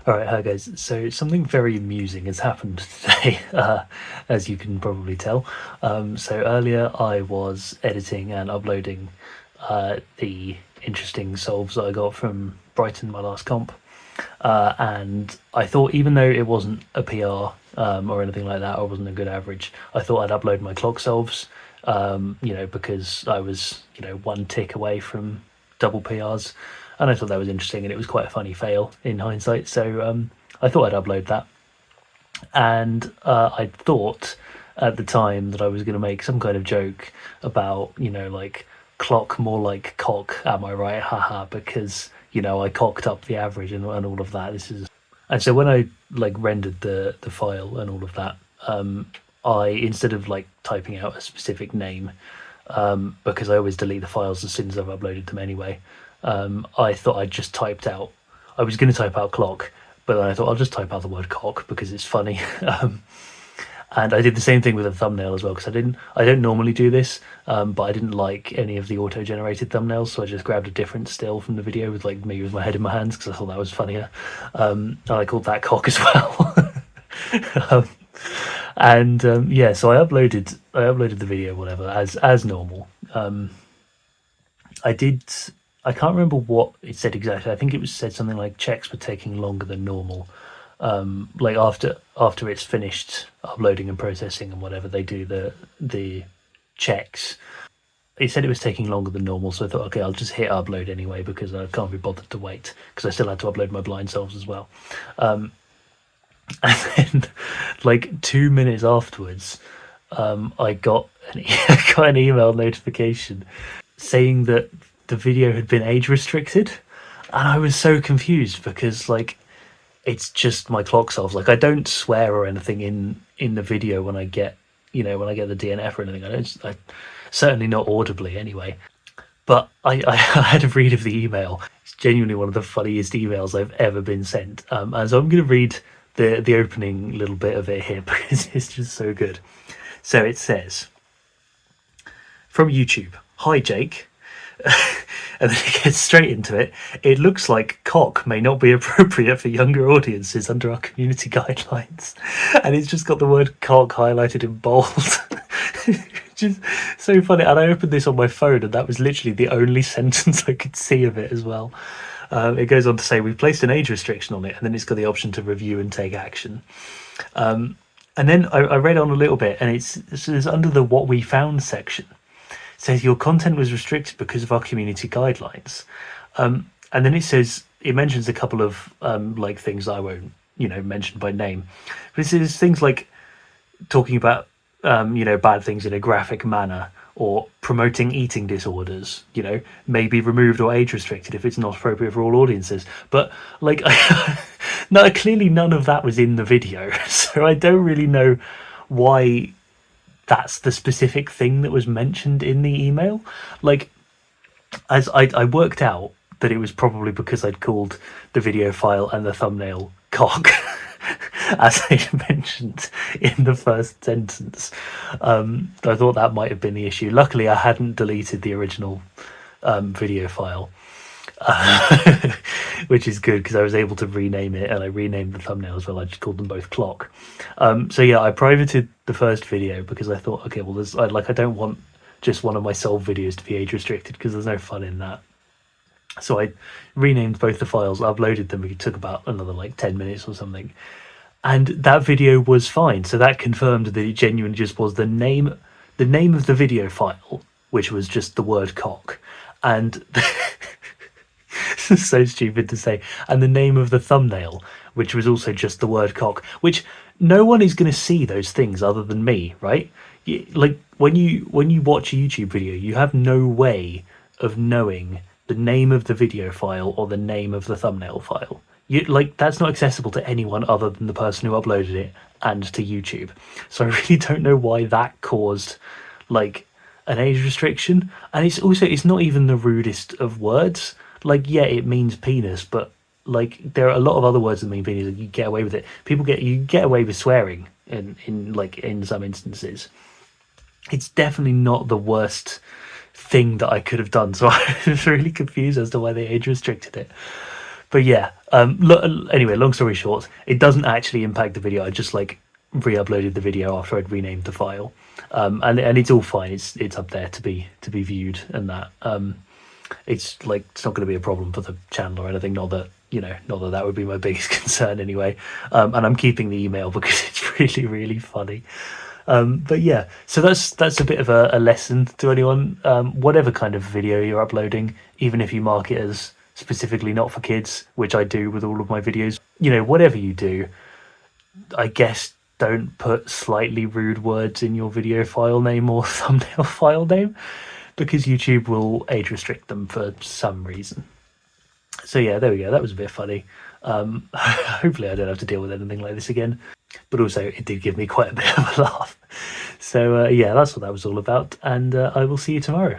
Alright, hi guys. So something very amusing has happened today, as you can probably tell. So earlier I was editing and uploading the interesting solves that I got from Brighton, my last comp. And I thought, even though it wasn't a PR or anything like that, or wasn't a good average, I thought I'd upload my clock solves, because I was, one tick away from double PRs. And I thought that was interesting, and it was quite a funny fail in hindsight. So I thought I'd upload that. And I thought at the time that I was going to make some kind of joke about, like clock more like cock, am I right? Haha, because I cocked up the average and all of that. And so when I like rendered the file and all of that, I, instead of like typing out a specific name, because I always delete the files as soon as I've uploaded them anyway, I thought I was going to type out clock, but then I thought I'll just type out the word cock because it's funny. And I did the same thing with a thumbnail as well, because I don't normally do this, but I didn't like any of the auto-generated thumbnails, so I just grabbed a different still from the video with like me with my head in my hands because I thought that was funnier. And I called that cock as well. um, yeah, so I uploaded the video, whatever, as normal. I did. I can't remember what it said exactly. I think it was said something like checks were taking longer than normal. Like after it's finished uploading and processing and whatever, they do the checks. It said it was taking longer than normal, so I thought, okay, I'll just hit upload anyway because I can't be bothered to wait, because I still had to upload my blind solves as well. And then, like 2 minutes afterwards, I got I got an email notification saying that the video had been age restricted, and I was so confused because like it's just my clock solves. Like I don't swear or anything in the video when I get when I get the DNF or anything. I certainly not audibly anyway. But I had a read of the email. It's genuinely one of the funniest emails I've ever been sent. And so I'm going to read the opening little bit of it here because it's just so good. So it says, from YouTube, "Hi Jake." And then it gets straight into it. "It looks like cock may not be appropriate for younger audiences under our community guidelines." And it's just got the word cock highlighted in bold. Just so funny. And I opened this on my phone, and that was literally the only sentence I could see of it as well. It goes on to say, "We've placed an age restriction on it," and then it's got the option to review and take action. And then I read on a little bit, and it says under the "what we found" section, says your content was restricted because of our community guidelines. And then it mentions a couple of like things that I won't mention by name, but it says things like talking about bad things in a graphic manner, or promoting eating disorders may be removed or age restricted if it's not appropriate for all audiences. But like no, clearly none of that was in the video, so I don't really know why that's the specific thing that was mentioned in the email. Like, as I worked out that it was probably because I'd called the video file and the thumbnail cock, as I mentioned in the first sentence. I thought that might have been the issue. Luckily, I hadn't deleted the original video file, which is good because I was able to rename it, and I renamed the thumbnail as well. I just called them both clock. So yeah, I privated the first video because I thought, okay, well, I don't want just one of my solve videos to be age restricted because there's no fun in that. So I renamed both the files, uploaded them. It took about another like 10 minutes or something, and that video was fine. So that confirmed that it genuinely just was the name of the video file, which was just the word cock, and so stupid to say, and the name of the thumbnail, which was also just the word cock, which no one is going to see those things other than me, right? Like when you watch a YouTube video, you have no way of knowing the name of the video file or the name of the thumbnail file. That's not accessible to anyone other than the person who uploaded it and to YouTube. So I really don't know why that caused like an age restriction. And it's not even the rudest of words. Like, yeah, it means penis, but like there are a lot of other words that mean penis, and you get away with it. You get away with swearing in some instances. It's definitely not the worst thing that I could have done. So I was really confused as to why they age restricted it. But yeah, anyway, long story short, it doesn't actually impact the video. I just like re-uploaded the video after I'd renamed the file, and it's all fine. It's up there to be viewed, and that it's like it's not going to be a problem for the channel or anything. Not that not that that would be my biggest concern anyway. And I'm keeping the email because it's really funny. But yeah, so that's a bit of a lesson to anyone. Whatever kind of video you're uploading, even if you mark it as specifically not for kids, which I do with all of my videos, whatever you do, I guess don't put slightly rude words in your video file name or thumbnail file name, because YouTube will age restrict them for some reason. So yeah, there we go. That was a bit funny. Hopefully I don't have to deal with anything like this again. But also, it did give me quite a bit of a laugh. So yeah, that's what that was all about. And I will see you tomorrow.